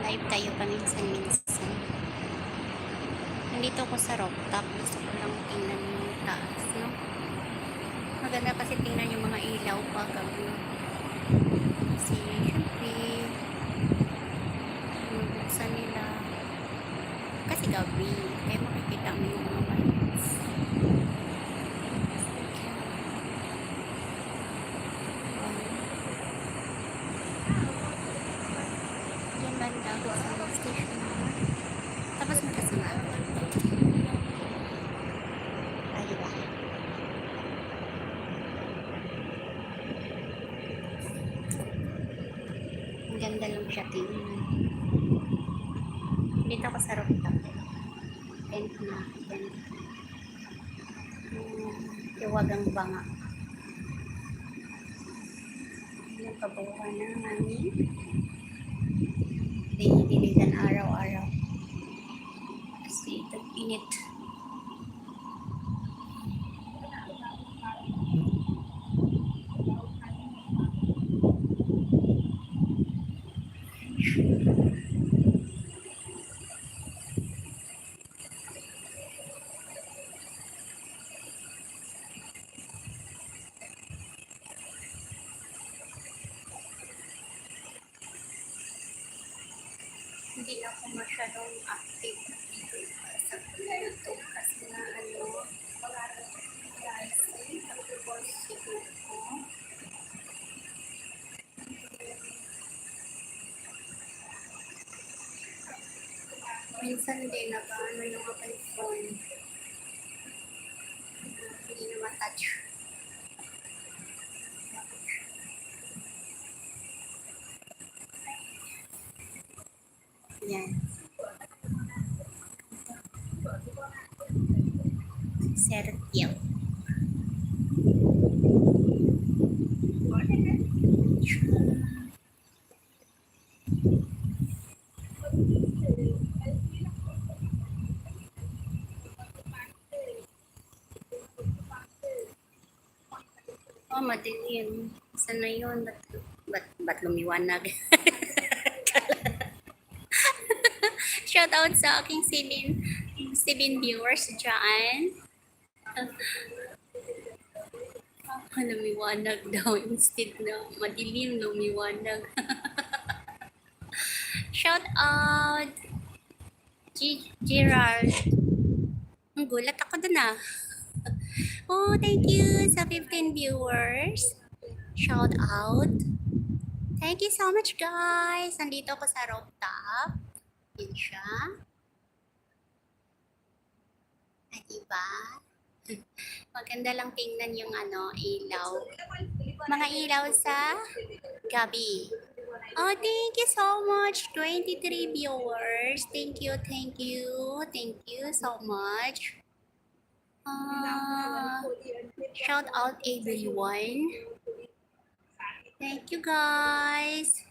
Live tayo paminsan-minsan. Nandito ako sa rooftop. Gusto ko lang tingnan yung taas, no? Maganda kasi tingnan yung mga ilaw pa gabi. Kasi, syempre, bubuksan nila. Kasi gabi, kaya makikita mo yung mga lights. Yung banda ko sa station. Tapos magkasama. Ay, diba? Ang ganda lang siya tingnan. Dito ako sa rooftop. Tent na. Tent. Iwag ang banga. Yung kabuuan ng hangin. Dinidiligan araw-araw. Kasi tag-init. Hindi ako masyadong active dito sa YouTube kasi na tapos siguro ko. Minsan din nag-ano yung aking phone. Hindi na matouch. Yan. Sertiel. Oh, madilim. Saan na yun? Ba't lumiwanag? Shout out sa aking Silin viewers dyan. Lumiwanag daw instead na madilim, lumiwanag. Shout out Gerard. Ang gulat ako dun ah. Oh, thank you sa 15 viewers. Shout out. Thank you so much guys. Nandito ako sa rooftop. Yan siya. Ah, diba? Maganda lang tingnan yung ilaw. Mga ilaw sa gabi. Oh, thank you so much. 23 viewers. Thank you, thank you. Thank you so much. Shout out everyone. Thank you guys.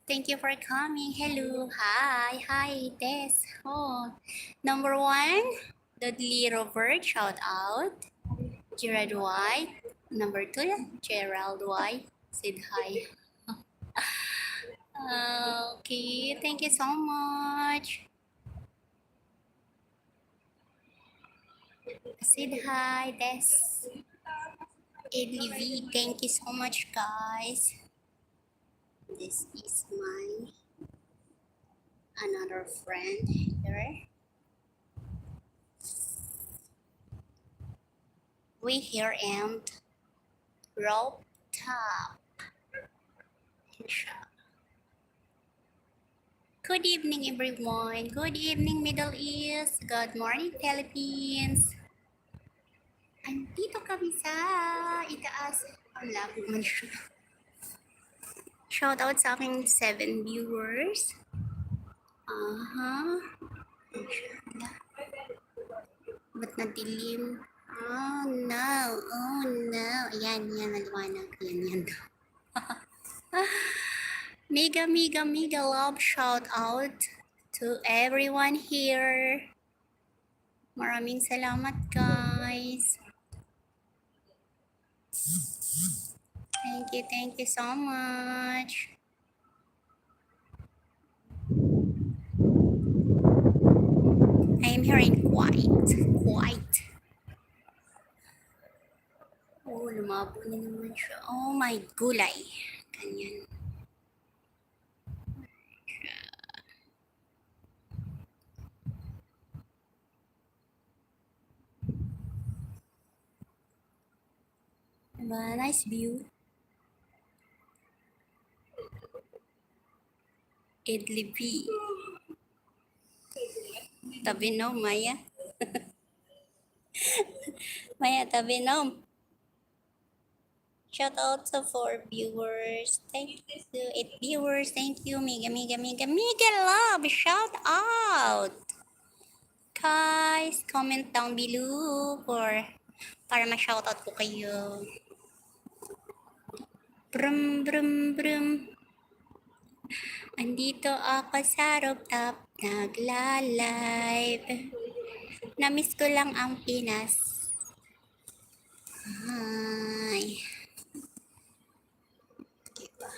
Thank you for coming. Hello. Hi. Hi, Tess. Oh, number 1, Dudley Robert. Shout out. Gerard White. Number 2, Gerald White. Said hi. Okay. Thank you so much. Said hi, Tess. Edley V. Thank you so much, guys. This is my another friend here. We here and rooftop. Good evening, everyone. Good evening, Middle East. Good morning, Philippines. Andito kami sa itaas. Ang labo man siya. Shout out sa aking 7 viewers. Ba't nadilim? Oh no, oh no. Ayan, naliwanag. Yan. Mega love shout out to everyone here. Maraming salamat guys. Thank you so much. here in Kuwait. Kuwait. Oh, lumabo na naman siya. Oh my gulay. Ganyan. Diba? Nice view. Idlipi. Tabi no, Maya. Maya, tabi no. Shout out to 4 viewers. Thank you. 8 viewers. Thank you. Mega, mega, mega, mega love. Shout out. Guys, comment down below para ma-shoutout ko kayo. Brum, brum, brum. Andito ako sa rooftop, nagla-live. Namiss ko lang ang Pinas. Ay. Diba?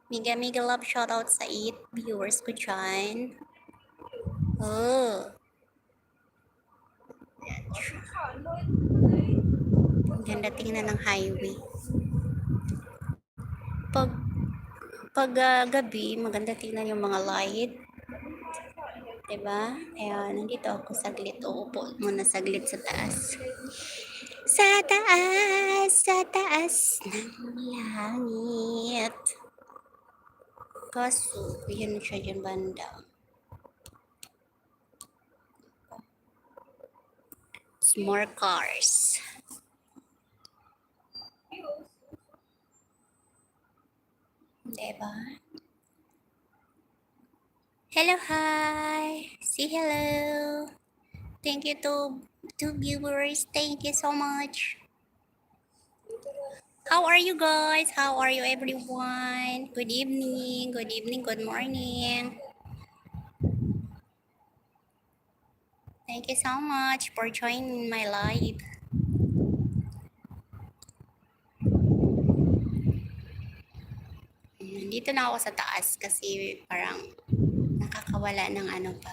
Mega, mega love shoutout sa 8 viewers ko dyan. Oh. Ang ganda tingnan ng highway. Pag gabi, maganda tingnan yung mga light. Diba? Ayan, nandito ako saglit. Uupo muna saglit sa taas. Sa taas ng langit. Kaso, yan siya dyan banda. It's more cars. Diba? Hello, hi. Say hello. Thank you to viewers. Thank you so much. How are you guys? How are you everyone? Good evening. Good evening. Good morning. Thank you so much for joining my live. Nandito na ako sa taas kasi parang nakakawala ng ano pa.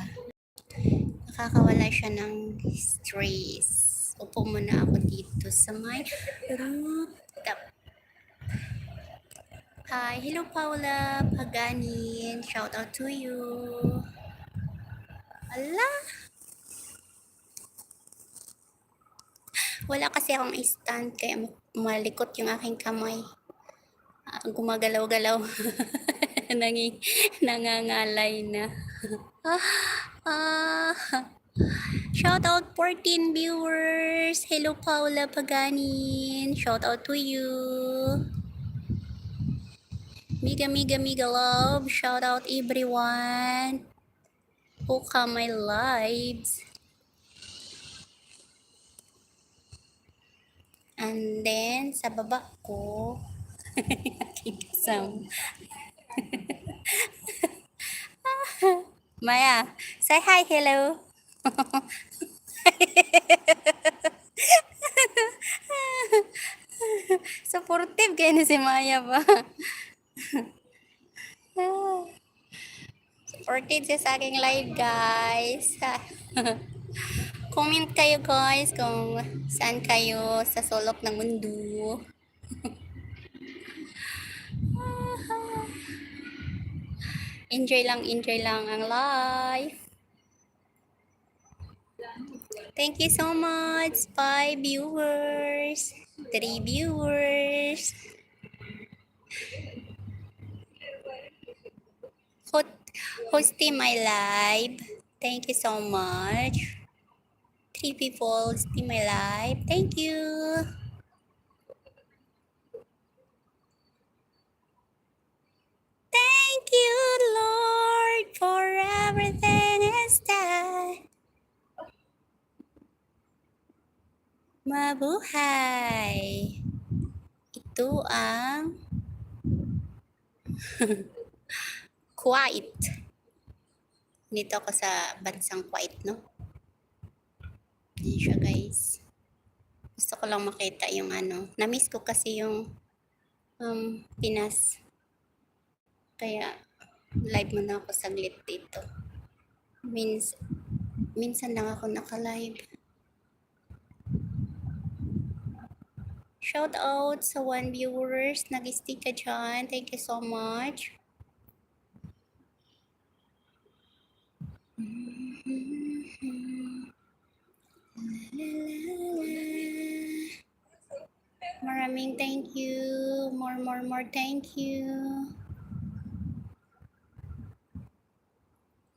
Nakakawala siya ng stress. Upo muna ako dito sa my rooftop. Hi, hello Paula Paganin. Shout out to you. Ala. Wala kasi akong stand kaya malikot yung aking kamay. Gumagalaw-galaw. Nangangalay na. Shout out 14 viewers. Hello Paula Paganin. Shout out to you. Mega, mega, mega love. Shout out everyone who come my lives. And then, sa baba ko, aking kasama. Maya, say hi, hello. Supportive kayo na si Maya ba? Supportive siya sa aking live, guys. Comment kayo, guys, kung saan kayo sa sulok ng mundo. Enjoy lang ang live. Thank you so much, 5 viewers, 3 viewers. Hosting my live. Thank you so much. 3 people hosting my live. Thank you. Thank you, Lord, for everything is done. Mabuhay. Ito ang Kuwait. Dito ako sa bansang Kuwait, no? Yan siya, guys. Gusto ko lang makita yung ano. Namiss ko kasi yung Pinas. Kaya live muna ako saglit dito. Means Minsan lang ako naka-live. Shout out sa 1 viewers. Nag-stick ka dyan. Thank you so much. Maraming thank you. More thank you.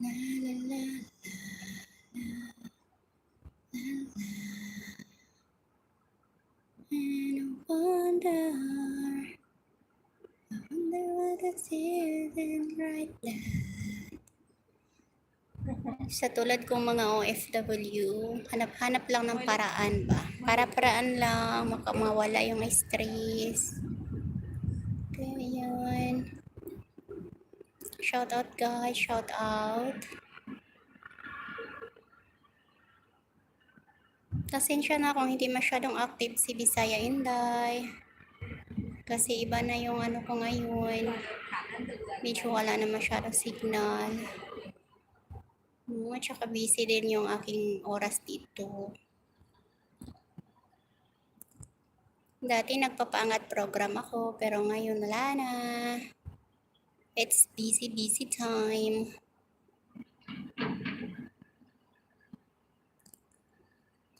La la la and I wonder what it is right now. Sa tulad kong mga OFW, hanap-hanap lang ng paraan ba? Para-paraan lang, makamawala yung stress. Kaya yun. Shout out guys, shout out. Pasensya na kung hindi masyadong active si Bisaya Inday. Kasi iba na yung ano ko ngayon. Medyo wala na masyadong signal. At saka busy din yung aking oras dito. Dati nagpapaangat program ako, pero ngayon wala na. It's busy time.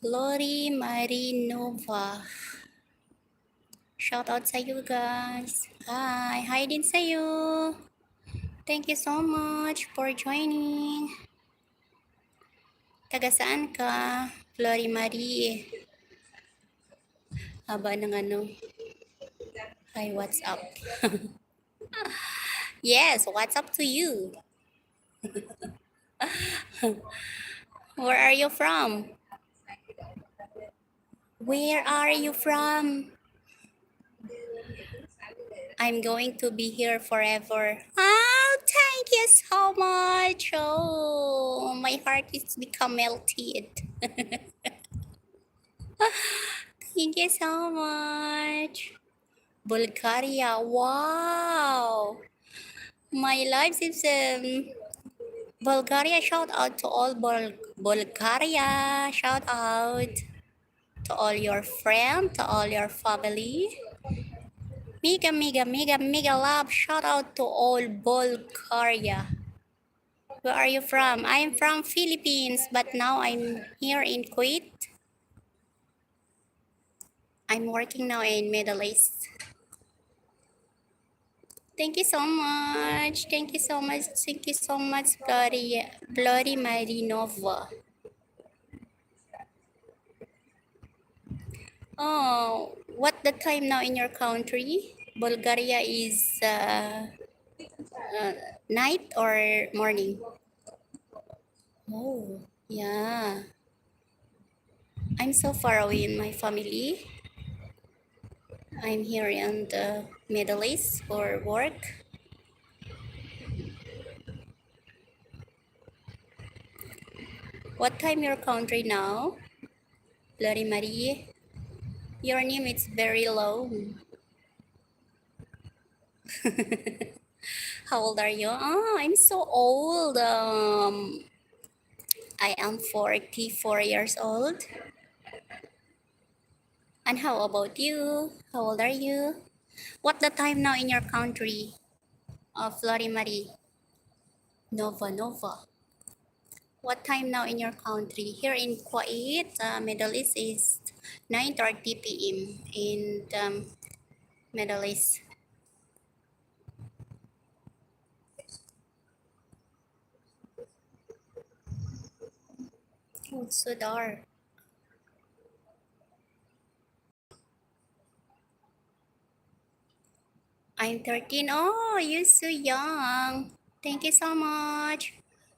Glory Marinova. Shout out sa you guys. Hi din sa you. Thank you so much for joining. Taga saan ka? Glory Marie. Haba ng ano. Hi, what's up? Yes, what's up to you? Where are you from? Where are you from? I'm going to be here forever. Oh, thank you so much. Oh, my heart is become melted. Thank you so much. Bulgaria, wow. My life is Bulgaria. Shout out to all Bulgaria. Shout out to all your friends, to all your family. Mega love. Shout out to all Bulgaria. Where are you from? I'm from Philippines, but now I'm here in Kuwait. I'm working now in Middle East. Thank you so much. Thank you so much. Thank you so much, Glory Marinova. Oh, what the time now in your country? Bulgaria is night or morning? Oh, yeah. I'm so far away in my family. I'm here in the Middle East for work. What time your country now? Glory Marie. Your name is very low. How old are you? Oh, I'm so old. I am 44 years old. And how about you? How old are you? What the time now in your country? Flori Marie. Nova. What time now in your country? Here in Kuwait, Middle East is 9:30 p.m. in Middle East. Oh, it's so dark. I'm 13. Oh, you're so young. Thank you so much.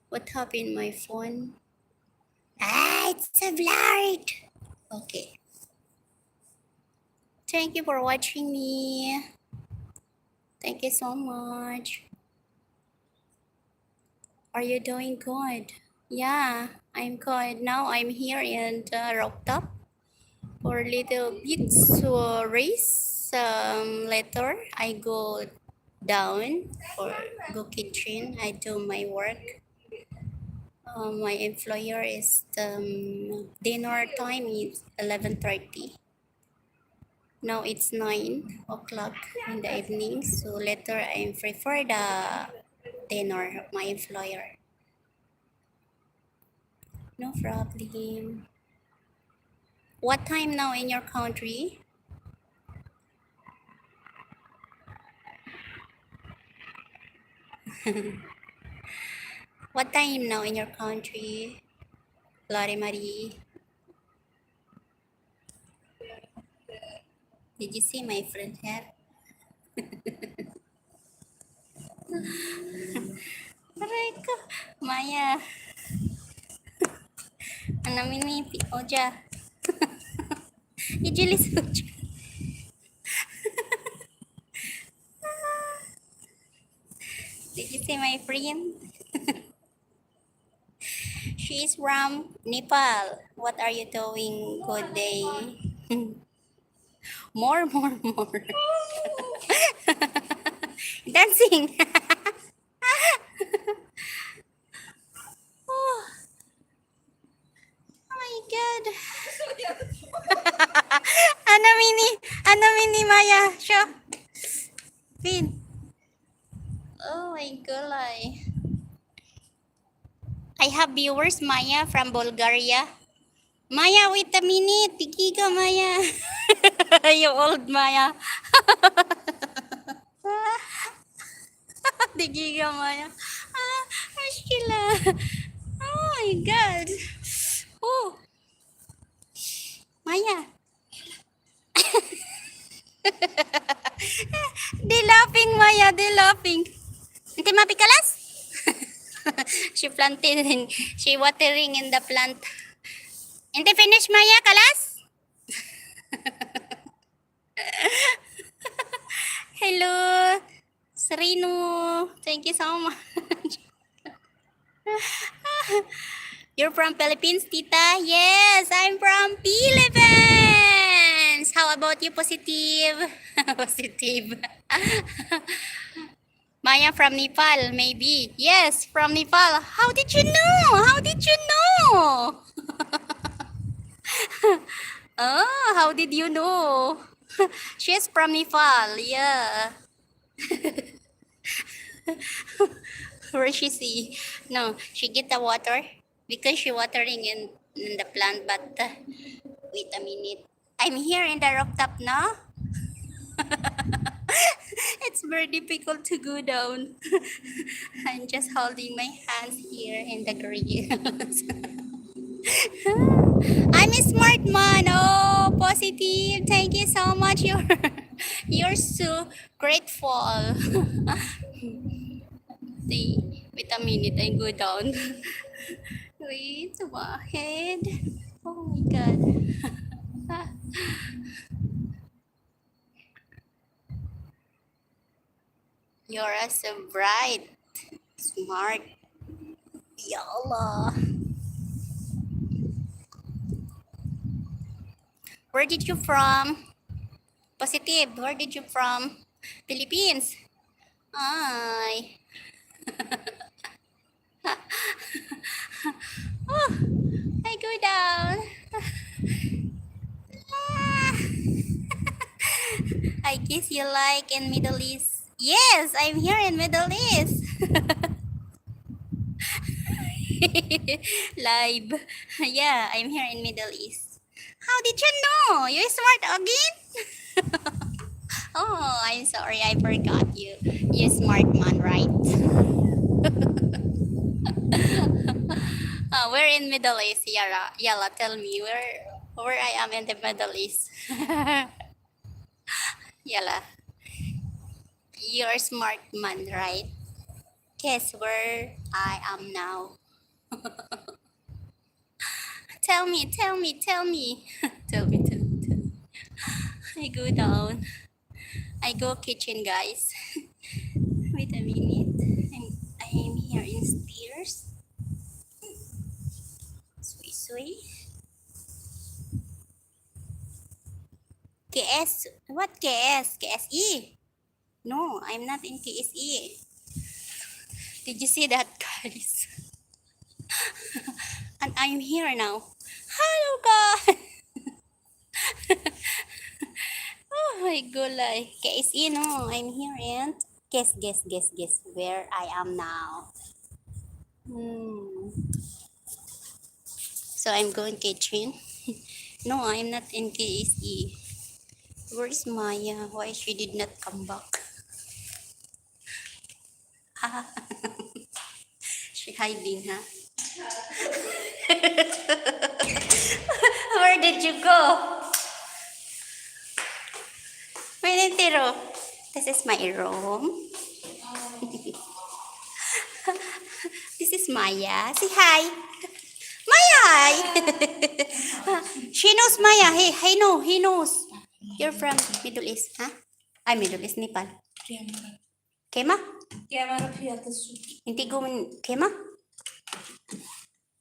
What happened my phone? It's so blurred. Okay. Thank you for watching me. Thank you so much. Are you doing good? Yeah, I'm good. Now I'm here in the rooftop for a little bit race. Later I go down for go kitchen. I do my work. My employer is dinner time is 11:30. Now it's 9 o'clock in the evening, so later I prefer the dinner of my employer. No problem. What time now in your country? What time now in your country, Lore Marie? Did you see my friend here? Aray ko, Maya. Ano mini Oja? Ijilis Oja. Did you see my friend? She is from Nepal. What are you doing? Good day. More. Dancing. Oh, oh my God. Ano mini Maya? Show. Pin. Oh my God. I have viewers, Maya, from Bulgaria. Maya, wait a minute. Tigiga, Maya. You old Maya. Tigiga, Maya. Ashkila. Oh my God. Oh, Maya. They laughing, Maya. They laughing. Hindi mapikalas? She planted in, she watering in the plant. Hindi finish, Maya, kalas? Hello, Serino. Thank you so much. You're from Philippines, Tita? Yes, I'm from Philippines. How about you, Positive? Positive. Maya from Nepal, maybe. Yes, from Nepal. How did you know? How did you know? Oh, how did you know? She's from Nepal, yeah. Where she see? No, she get the water because she watering in the plant. But wait a minute, I'm here in the rooftop now. It's very difficult to go down. I'm just holding my hands here in the grills. I'm a smart man. Oh, Positive. Thank you so much. You're so grateful. Wait a minute. I go down. Wait, head. Oh my God. You're so bright, smart. Yalla. Where did you from? Positive. Where did you from? Philippines. Ay. Oh, I go down. I guess you like in Middle East. Yes, I'm here in Middle East. Live. Yeah, I'm here in Middle East. How did you know? You're smart again? Oh, I'm sorry, I forgot you. You're smart man, right? We're in Middle East, Yala. Yala, tell me where I am in the Middle East. Yala, you're smart man, right? Guess where I am now. Tell me. Tell me. Tell me. Tell me. I go down. I go kitchen, guys. Wait a minute. I'm here in stairs. Sui. KS. What KS? KSE? No, I'm not in KSE. Did you see that, guys? I'm here now. Hello, guys. Oh my gulay. Guys, you know, I'm here and guess where I am now. Hmm. So I'm going kitchen. No, I'm not in KSE. Where's Maya? Why she did not come back? She hiding, huh? Where did you go? Minitiro. This is my room. This is Maya. Say hi. Maya, hi. She knows Maya. Hey, he knows. You're from Middle East, huh? Ay, Middle East, Nepal. Kema? Camera fiyatı Hindi ko Kema?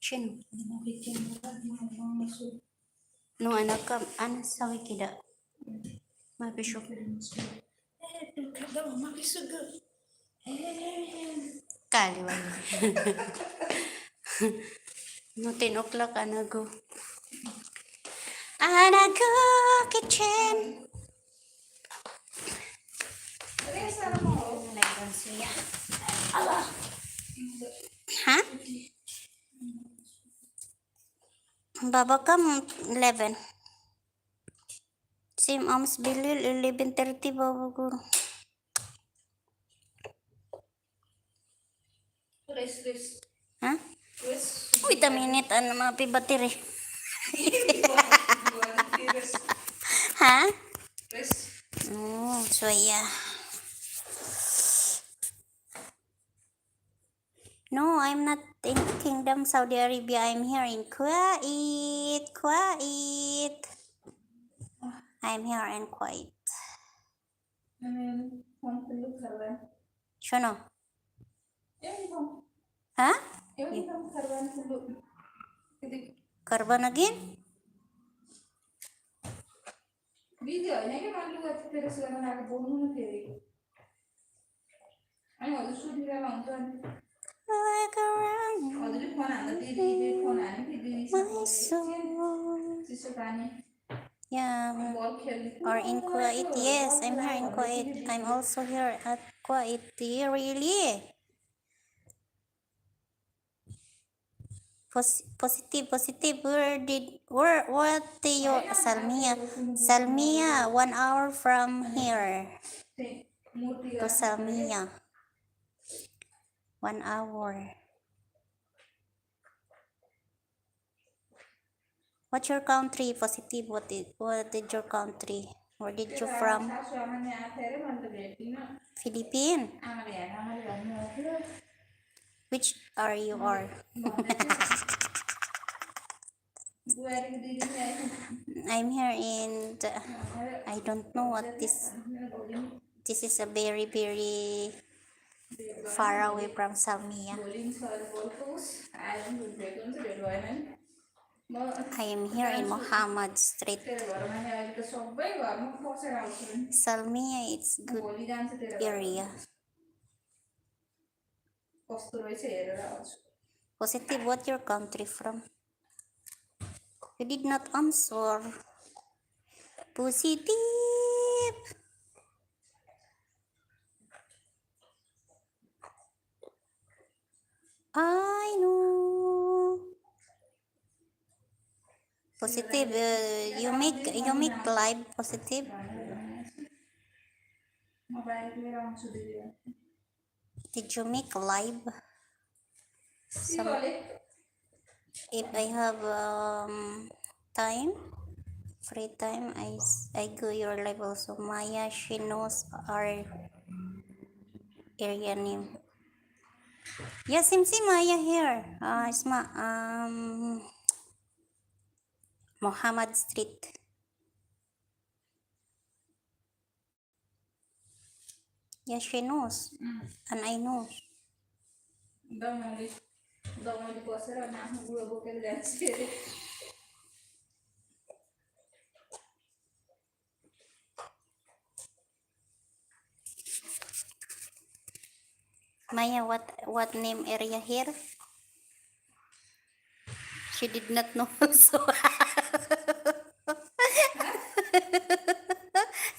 Sino? No, anak ka. Ano sa wikida? Mabisyo. Kaliwan. No, 10 o'clock, anago. Anago, kitchen. Ha? Baba kam 11. Same Ams Bilil 11:30 baba ko. Ha? Wait a minute, ano mapi battery. Ha? Oh, so yeah. No, I'm not in Kingdom Saudi Arabia. I'm here in Kuwait. Kuwait. I'm here in Kuwait. Shono. Ha? Karban again? Video ne ke malu at terus lang na bono na teri. Ano, gusto nila lang to. Like around Odri phone ana tiri phone ana tiri my soul. siso kani. Yeah. Ball khel. Or in Kuwait. Yes, I'm here in Kuwait. I'm also here at Kuwait. Really? Positive. What the your Salmiya, 1 hour from here to Salmiya. 1 hour. What's your country? Positive. What did your country? Where did you from? Philippines. Which are you are? I'm here in I don't know what this is a very far away from Salmiya. I am here in Muhammad Street. Salmiya, it's good area. Positive, what your country from? You did not answer. Positive. I know. Positive. You make live positive. Did you make live? If I have free time, I go your live also. Maya, she knows our area name. Yes, see Maya here. Isma Muhammad Street. Yes, she knows. And I know. Maya, what name area here? She did not know also.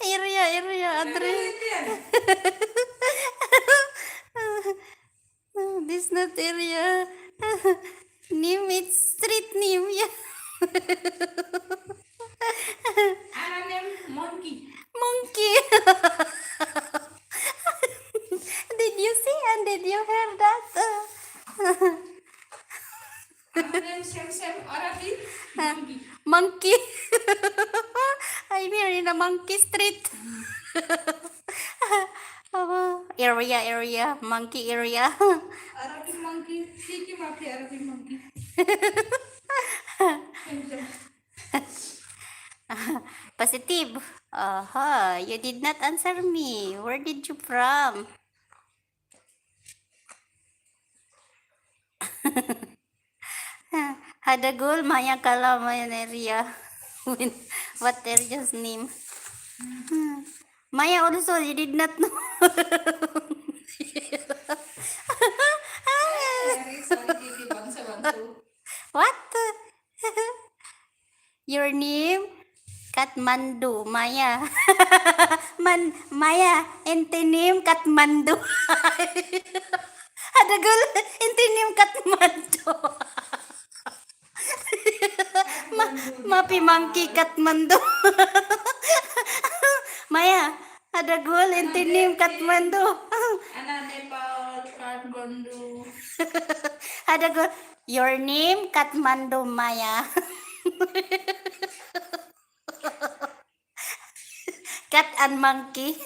Area, Andre. Hindi yan. This not area. Name, it's street name. Yeah. Ano name? Monkey. Monkey. Did you see and did you hear that? Ano name? Sem Arabi? Monkey. Monkey. I'm here in a monkey street. Area, monkey area. Arabic monkey. City monkey. Arabic monkey. Sem. Positive. Aha, you did not answer me. Where did you from? Hadagul, Maya Kala, Maya area. What area's name? Maya also, you did not know. Sorry, Titi. Bangsa. What? Your name? Kathmandu, Maya. Maya, ente name Kathmandu. Hadagul, ente name Kathmandu. Mapi monkey Kathmandu. Maya, hadagul, ente name Kathmandu. Ana Nepal, Kathmandu. Hadagul, your name Kathmandu, Maya. Cat and monkey.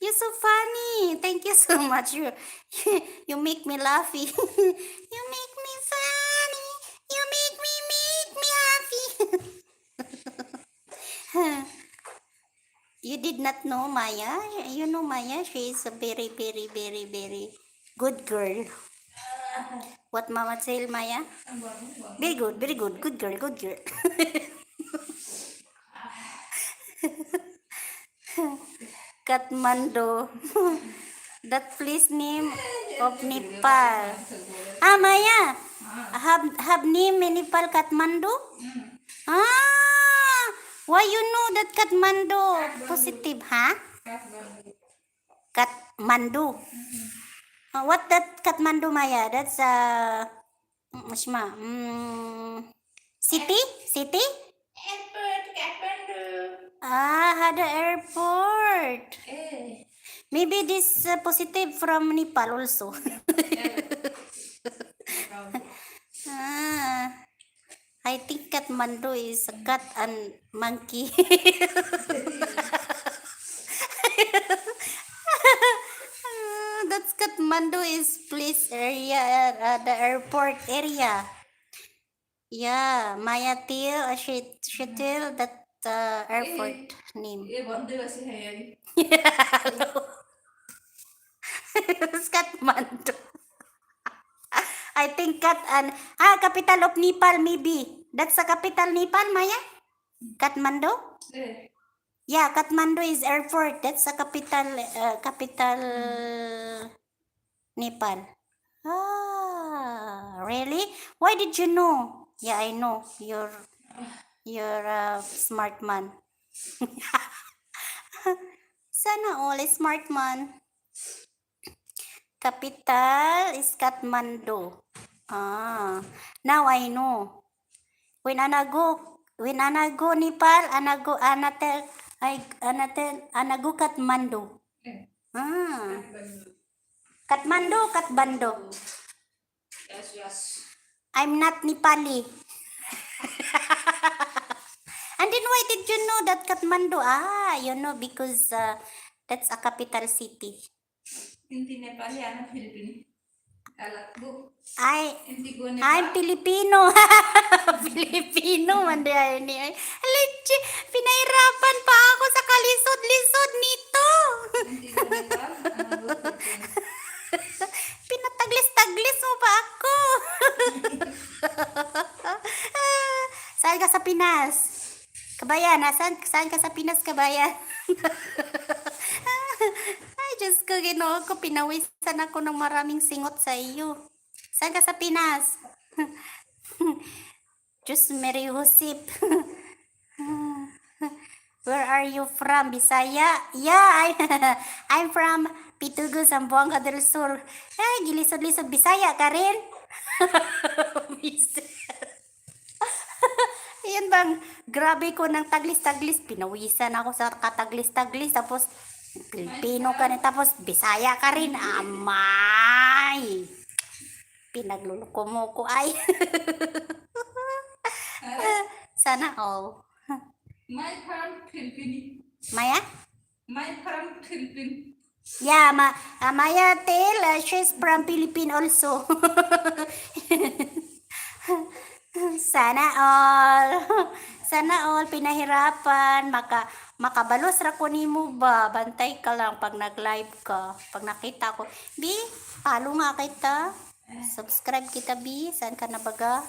You're so funny. Thank you so much. You make me laughy. You make me funny. You make me happy. You did not know Maya. You know Maya. She is a very, very, very, very good girl. What Mama tell Maya? Very good, very good. Good girl, good girl. Kathmandu. That place name of Nepal. Ah, Maya. Have name in Nepal Kathmandu? Ah, why you know that Kathmandu positive, huh? Kathmandu. What that Kathmandu, Maya? That's city? City? Airport, Kathmandu. Ah, ada airport. Eh. Maybe this positive from Nepal also. Ah, I think Kathmandu is a cat and monkey. That's Kathmandu is place area, the airport area. Yeah, Maya tell, she tell that airport name. ये बंदे वैसे हैं यार It's Kathmandu. I think capital of Nepal maybe. That's the capital Nepal, Maya? Kathmandu? A Yeah, Kathmandu is airport. That's the capital Nepal. Ah, really? Why did you know? Yeah, I know. You're a smart man. Sana all is smart man. Capital is Kathmandu. Ah, now I know. When Anago Nepal, Anago Kathmandu. Ah, Kathmandu. yes I'm not Nepali. And then why did you know that Kathmandu? Ah, you know because that's a capital city. Inti Nepali anak Filipino alat bu inti gue I'm Nepal Filipino. Filipino man dahil ni ay. Leche, pinahirapan pa ako sa kalisod-lisod nito. inti gue Nepal anak gue Filipino Pinataglis-taglis mo pa ako. Saan ka sa Pinas? Kabayan, saan ka sa Pinas, Kabayan? I just ko, Ginoo ko, pinawisan ako ng maraming singot sa iyo. Saan ka sa Pinas? Diyos Mary Josep. Where are you from? Bisaya? Yeah, I'm from Pitugo, Zamboanga del Sur. Ay, gilisod-lisod, Bisaya ka rin? Ayan bang, grabe ko ng taglis-taglis. Pinawisan ako sa kataglis-taglis. Tapos, Pilipino ka rin. Tapos, Bisaya ka rin. Amay! Pinagluluko mo ko ay. Sana all. My from Philippines. Maya? My from Philippines. Yeah, Maya tell she's from Philippines also. Sana all. Sana all pinahirapan makabalos ra ko nimo ba. Bantay ka lang pag nag-live ka. Pag nakita ko, Bi, follow nga kita. Subscribe kita, Bi. Saan ka na baga?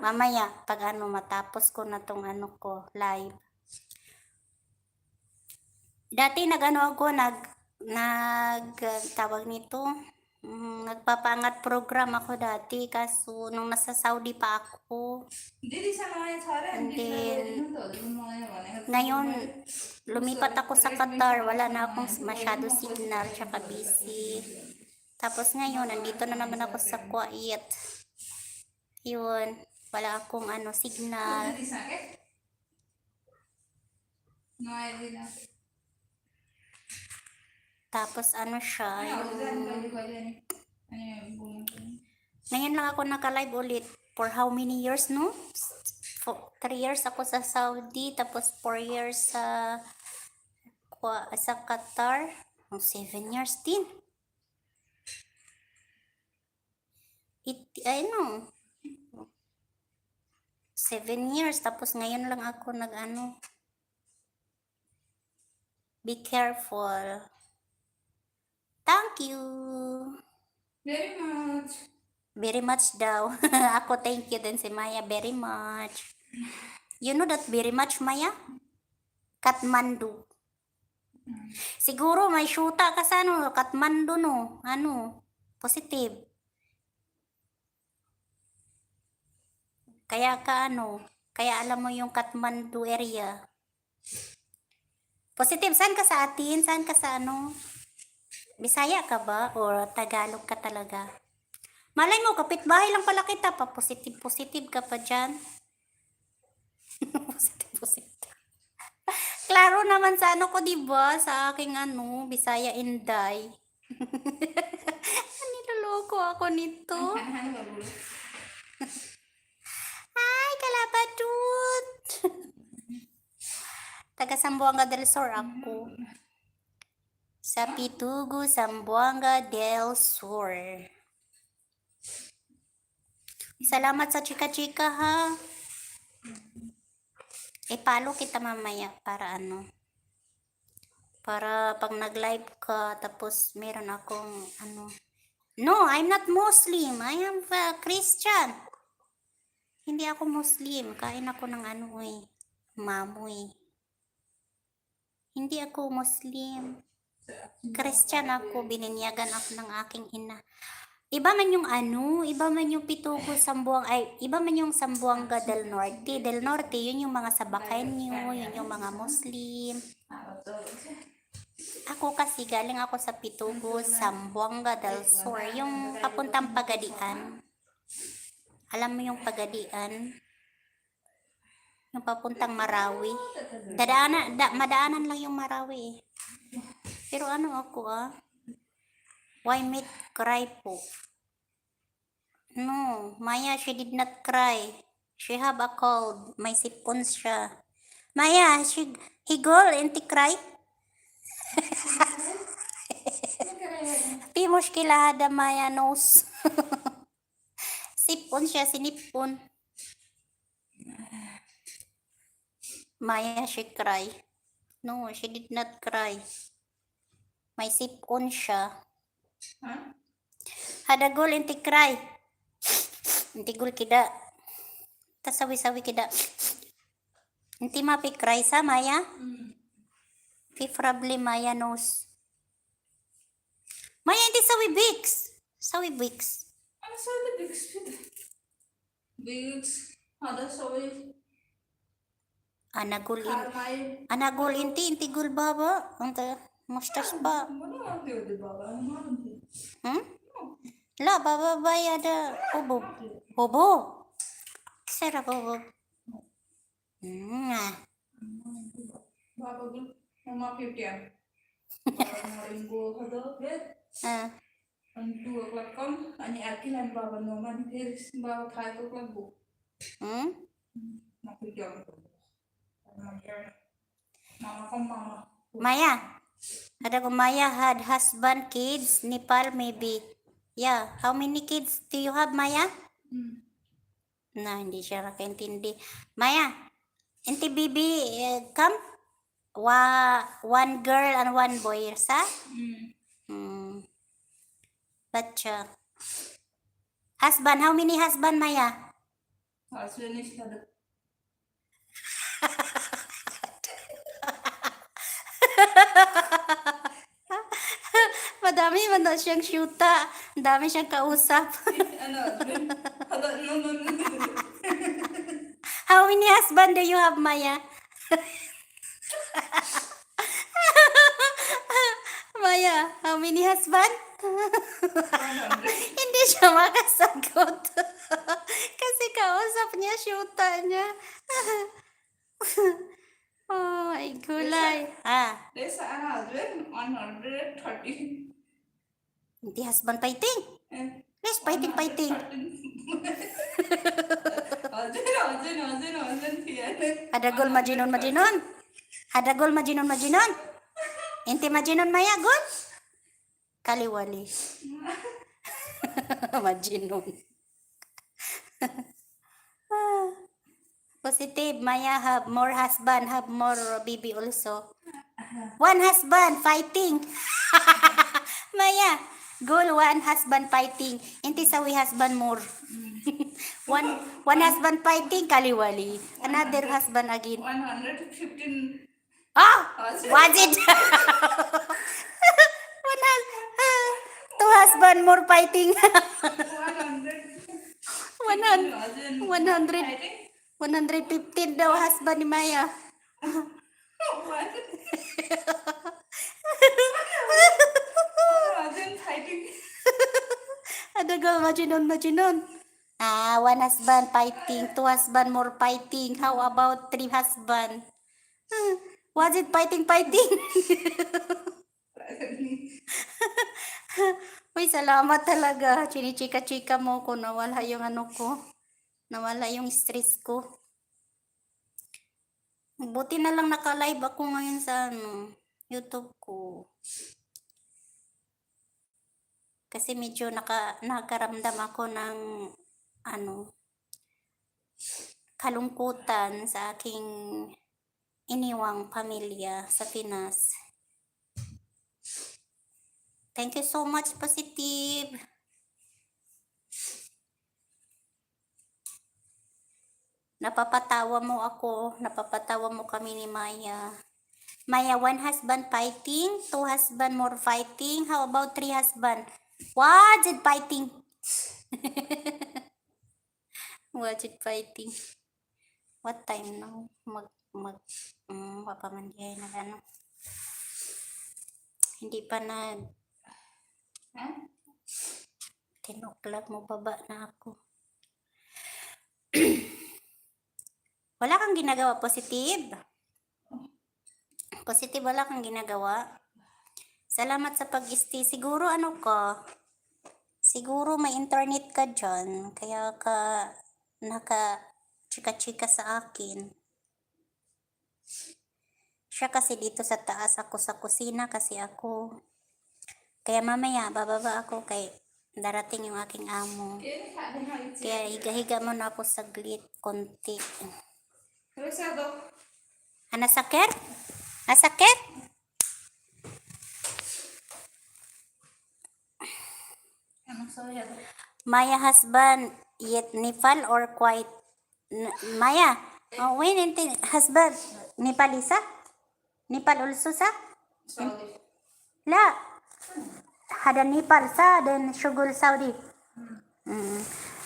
Mamaya pag matapos ko na tong ko live. Dati ako tawag nito, nagpapangat program ako dati kaso nung nasa Saudi pa ako. And then, ngayon, lumipat ako sa Qatar, wala na akong masyado signal, tsaka busy. Tapos ngayon, nandito na naman ako sa Kuwait. Yun, wala akong signal. Tapos siya, ngayon lang ako naka-live ulit. For how many years, no? 3 years ako sa Saudi, tapos 4 years sa Qatar. 7 years din. 7 years, tapos ngayon lang ako be careful. Thank you. Very much. Very much daw. Ako thank you din si Maya very much. You know that very much, Maya? Kathmandu. Siguro may syuta ka sa Kathmandu no. Positive. Kaya kaya alam mo yung Kathmandu area. Positive, saan ka sa atin? Saan ka sa Bisaya ka ba? Or Tagalog ka talaga? Malay mo, kapitbahay lang pala kita pa. Positive ka pa dyan. positive. Klaro naman sa ko, diba? Sa aking Bisaya Inday. Niloloko ako nito. Ay, kalabadut. Taga Zamboanga del Sur ako. Sa Pitugo, Zamboanga del Sur. Salamat sa chika-chika ha. Follow kita mamaya para para pag nag-live ka tapos meron akong No, I'm not Muslim. I am Christian. Hindi ako Muslim. Kain ako ng mamoy. Hindi ako Muslim. Christian ako. Bininyagan ako ng aking ina. Iba man yung iba man yung Pitugo, iba man yung Zamboanga del Norte. Del Norte, yun yung mga Sabakenyo, yun yung mga Muslim. Ako kasi galing ako sa Pitugo, Zamboanga del Sur, yung papuntang Pagadian. Alam mo yung Pagadian? Yung papuntang Marawi. Madaanan lang yung Marawi. Pero ako why make cry po? No, Maya, she did not cry. She have a cold. May sipon siya. Maya, he go and cry? Pi mushkilada Maya knows. Sipon siya, sinipon. Maya, she cry. No, she did not cry. May sipon siya. Hadagol inti cry. Inti gul kida. Tasawi-sawi kida. Inti mapi cry sa Maya? Preferably Maya knows. Maya, hindi sawi Bix. Sawi Bix. Ano sabi Bigs? Bigs. Ada sabi. Anagul in. Carmine. Anagul inti gul baba. Anta mustas pa. Mana ang tiyo di baba? Ano man ang Hmm? La, baba bay ada bobo. Bobo. Sera bobo. Ah. Baba gul. Mama pitian. Baba maringgo hado. Ah. Ang 2 o'clock kom. Ani akilan baba naman. Heris baba 5 o'clock bu. Hmm? Mapitian ko. Mama kom mama. Maya. Ada ko Maya had husband, kids, Nepal maybe. Yeah. How many kids do you have, Maya? Na, hindi siya nakaintindi. Maya, inti bibi, come? One girl and one boy, sa? Hmm. Bacha. Husband, how many husband, Maya? Husband is hado. Madami man daw siyang syuta. Ang dami siyang kausap. Ano? Hado no. How many husband do you have, Maya? Maya, how many husband? Hindi siya makasagot. Kasi kausap niya, syuta niya. Oh, ay gulay. Ah, There's a husband 130. hindi husband fighting. Eh, Yes, fighting. Husband here. Hadagol majinon. Hadagol majinon. Inti majinon Maya, gol. Kaliwali. Majinon. Positive, Maya have more husband, have more baby also. One husband fighting. Maya, goal one husband fighting. Inti sawi husband more. one husband fighting, kaliwali. Another husband again. 115. Ah, was it? Two husband more fighting. 100. 115 daw husband ni Maya. Husband fighting. Adagal majinon. One husband fighting, two husband more fighting. How about three husband? Was it fighting? Uy, salamat talaga. Chinichika-chika mo ko. Nawala yung ano ko. Nawala yung stress ko. Buti na lang naka-live ako ngayon sa YouTube ko. Kasi medyo nakaramdam ako ng kalungkutan sa aking iniwang pamilya sa Pinas. Thank you so much, Positive. Napapatawa mo ako. Napapatawa mo kami ni Maya. Maya, one husband fighting, two husband more fighting. How about three husband? What's it fighting? What's it fighting? What time now? Papamandihay na ano. Hindi pa na 10 o'clock mo baba na ako. Wala kang ginagawa, Positive? Positive, wala kang ginagawa? Salamat sa pag-stay. Siguro siguro may internet ka dyan. Kaya ka naka-chika-chika sa akin. Siya kasi dito sa taas, ako sa kusina kasi ako. Kaya mamaya, bababa ako kay darating yung aking amo. Kaya higa-higa mo na ako saglit, konti. Nasakit? Nasakit? Maya husband, yet Nepal or quite? Maya, when husband, Nepalisa? Nepal also sa? La. Hada Nepal sa, then Shugul Saudi.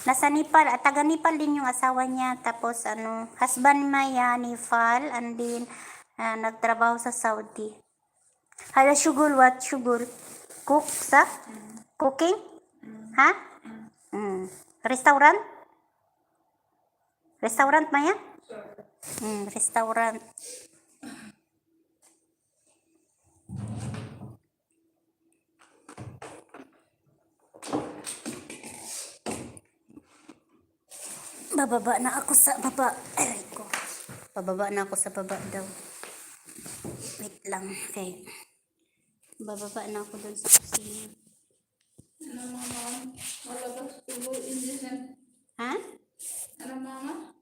Nasa Nepal, at taga Nepal din yung asawa niya. Tapos ano, husband Maya, Nepal, and then nagtrabaho sa Saudi. Hada Shugul, what Shugul? Cook sa? Cooking? Ha? Restaurant? Restaurant Maya? Restaurant. Bababa na ako sa baba. Aray ko. Bababa na ako sa baba daw. Wait lang. Okay. Bababa na ako dun sa kusina. Ano mama? Malabas tulo injection. Ha? Ano mama?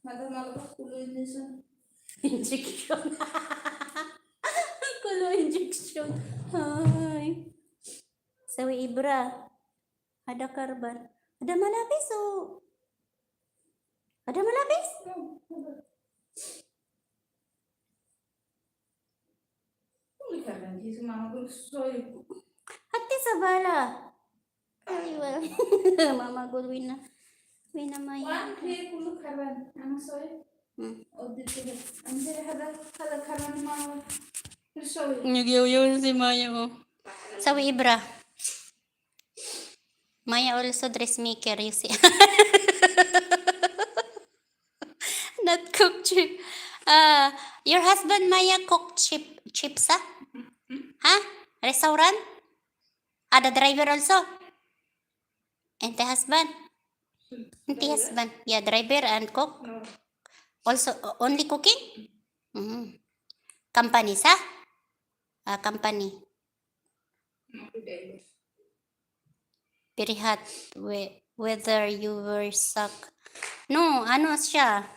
Malabas tulo injection. Injection. Kulo injection. Ay. Sawi Ibra. Ada karban. Ada malapis oh. Ada malapis? Ulikan lagi mama soy. Hati sa bala. Ay, well. Mama ko, wina Maya. One day kulu karan. Ano soy? O dito. Ande hada karan mama. Soy. Nagyaw-yaw si Maya, oh. Sawi Ibra. Maya also dressmaker, you see. Not cook chip. Your husband Maya cook chips, ah? Huh? Restaurant? The driver also? And the husband? And the husband? Yeah, driver and cook? No. Also, only cooking? Company, sa? Company. Very hot. Whether you were suck. No, ano siya?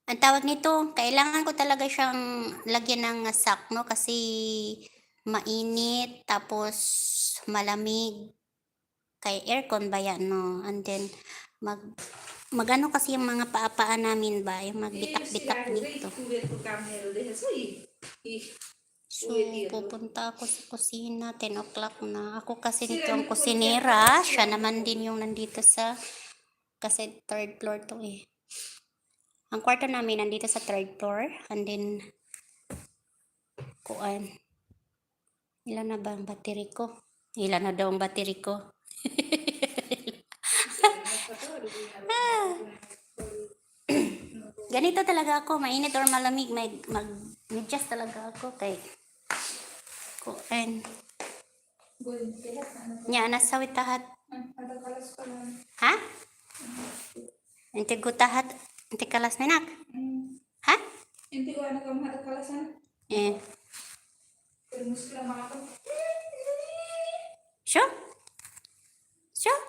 Ang tawag nito, kailangan ko talaga siyang lagyan ng sack, no? Kasi mainit, tapos malamig. Kay aircon ba yan, no? And then, magano kasi yung mga paapaan namin ba? Yung magbitak-bitak dito. So, pupunta ako sa kusina, 10 o'clock na. Ako kasi nito ang kusinera. Siya naman din yung nandito sa, kasi third floor to eh. Ang kwarto namin nandito sa third floor. And then, kuan. Ilan na ba ang battery ko? Ilan na daw ang battery ko? Ganito talaga ako. Mainit or malamig. Mag-adjust talaga ako. Kay, kuan. Nya, nasawit tahat. Ha? Hindi ko tahat. Hindi kalas menak. Ha? Hindi ko anak ang hada kalasan. Pero muskila mga ko. Sure? Sure?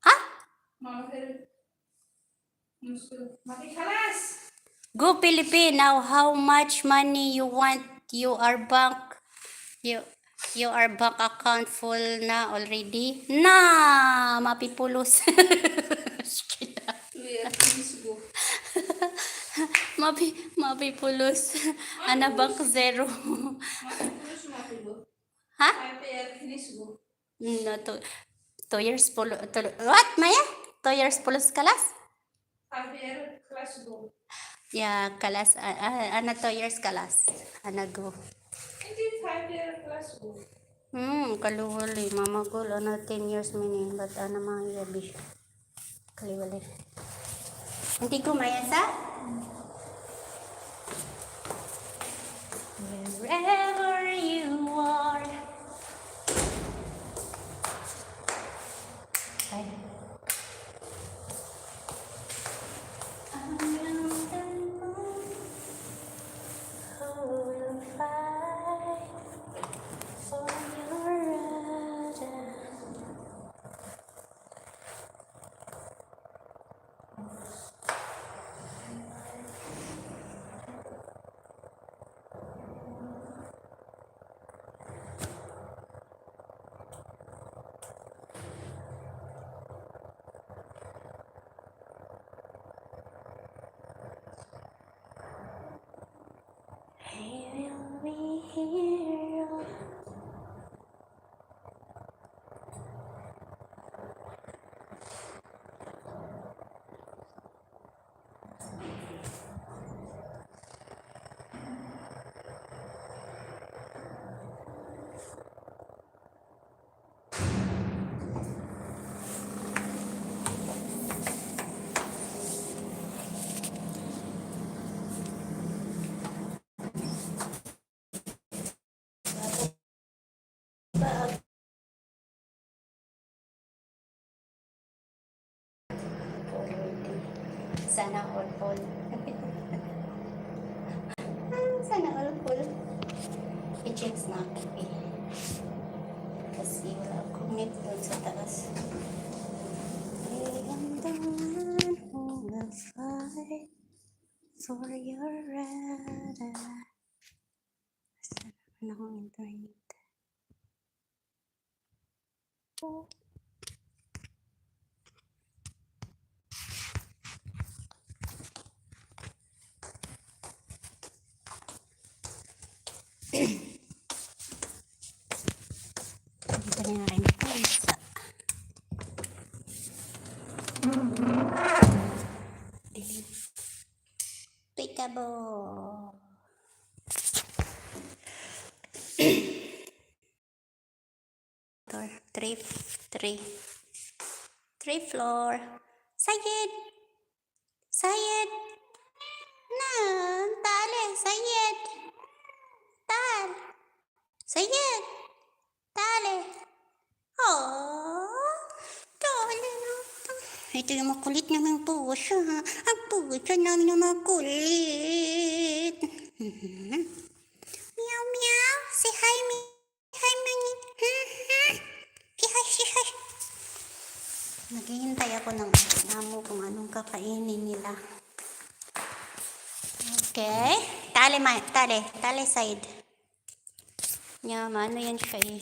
Ha? Mga pero muskila. Makikalas! Go Philippine. Now, how much money you want? You are bank account full na already? Na! Mapipulos. Mapipulos. Ana bank zero. Ha? No, 2 years pulos. What, Maya? 2 years pulos kalas? 5 year class go. Yeah, kalas. Ana 2 years kalas. Ana go. Hindi 5 year class go. Kaliwali. Mama ko, 10 years meaning. But mga yabi. Kaliwali. Hindi ko mayasa? Wherever you are. Ay. Sana all full. Sana all full. I-check natin eh. Kasi wala akong net doon sa taas. I am the one who will fight for your right. Saan naman akong internet? Oh. Dito na yung aking pulsa. Tweetable. Three floor. Sayed. Sayed. نعم تعالي سيد تعال سيد تعالي oh تعالي na ito yung makulit namang puso ha ang puso namin yung makulit meow meow say hi me hi mami si hi naghihintay ako ng amo kung anong kakainin nila. Okay. Tali side. Ano yan siya eh.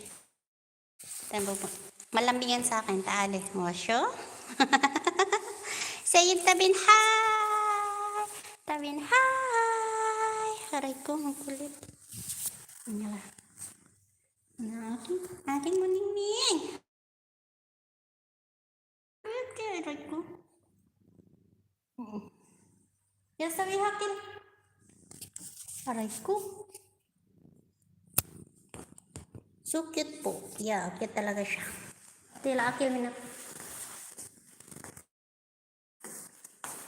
Malambing yan sa akin. Tali. Wasyo? Sayid tabin hi! Tabin hi! Aray ko, ang kulit. Ano aking muningning. Aray ko. Yan sabi hakin. Aray ko. So cute po. Yeah, cute talaga siya. Tila akil minat.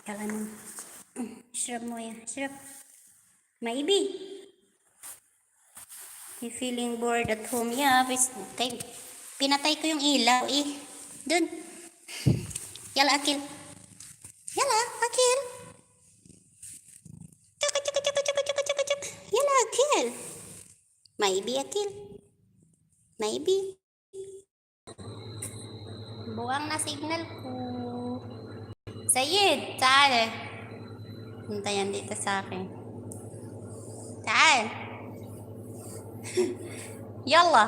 Kala nung. Shrub mo yan. Shrub. Maybe. You feeling bored at home? Yeah, pinatay ko yung ilaw eh. Dun. Yala akil. Yala akil. Yala akil. Maybe akil. Maybe. Buwang na signal ko. Sayid, taal. Hintayan dito sa akin. Taal. Yalla.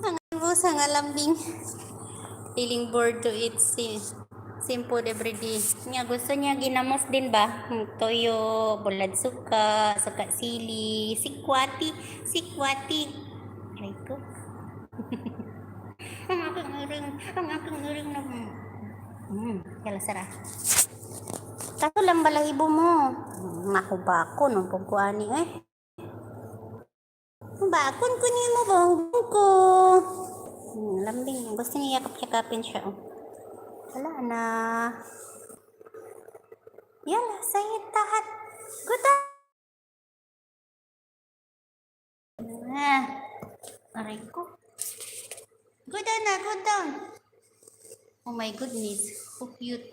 Ang bus, ang alambing. Feeling bored to eat simple everyday. Niya, gusto niya ginamos din ba? Toyo, bulad suka, suka sili, sikwati. Ay ko. ang aking uring na. Kala sara. Kaso lang balahibo mo. Makubako nung pagkuani eh. Bakon ko niya mo ba? Ko. Lambing. Gusto niya yakap-yakapin siya. Oh. Wala na. Yala, sayid tahat. Guda. Aray ko. Guda na, guda. Oh my goodness. So cute.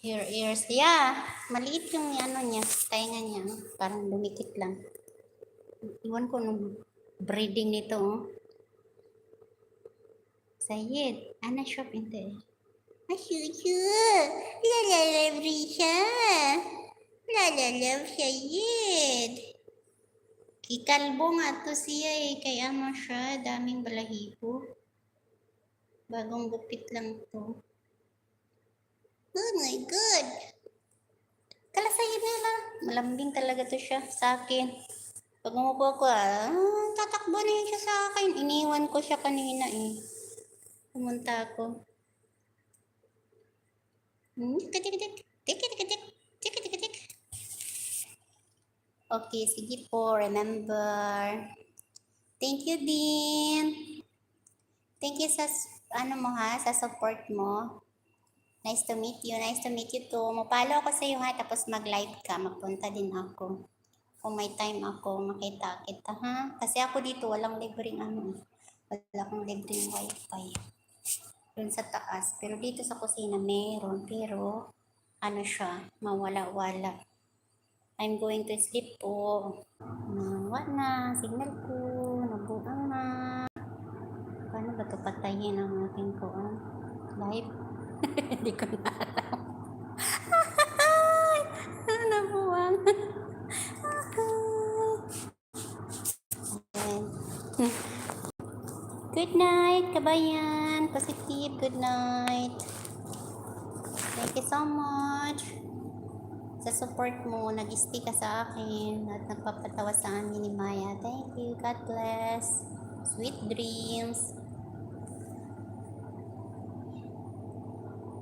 Her ears. Yeah. Maliit yung ano niya. Tainga niya. Parang dumikit lang. Iwan ko nung breeding nito. Oh. Sayid. Ana shop inte eh. Asyuchu. Lalalab siya. Lalalab Sayid. Kikalbo nga to siya eh. Kaya mo siya. Daming balahibo. Bagong gupit lang to. Oh my God. Kala Sayid nila. Malambing talaga to siya sa akin. Pag umupo ko, tatakbo na yun siya sa akin. Iniwan ko siya kanina eh. Pumunta ako. Okay, sige po. Remember. Thank you din. Thank you sa, sa support mo. Nice to meet you. Nice to meet you too. Mapalo ako sa iyo ha. Tapos mag-live ka. Magpunta din ako. Kung may time ako, makita kita ha. Kasi ako dito, walang libreng Wala akong libreng wifi. dun sa taas. Pero dito sa kusina meron. Pero, ano siya, mawala-wala. I'm going to sleep po. What na? Signal ko. Nabuang na. Paano ba ito patayin ang aking ko? Live? Hindi ko na alam. Nabuang. Good night, kabayan. Positive, good night. Thank you so much sa support mo. Nag-stay ka sa akin at nagpapatawa sa amin ni Maya. Thank you. God bless. Sweet dreams.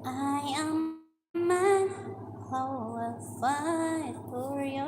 I am man. How I'll fight for your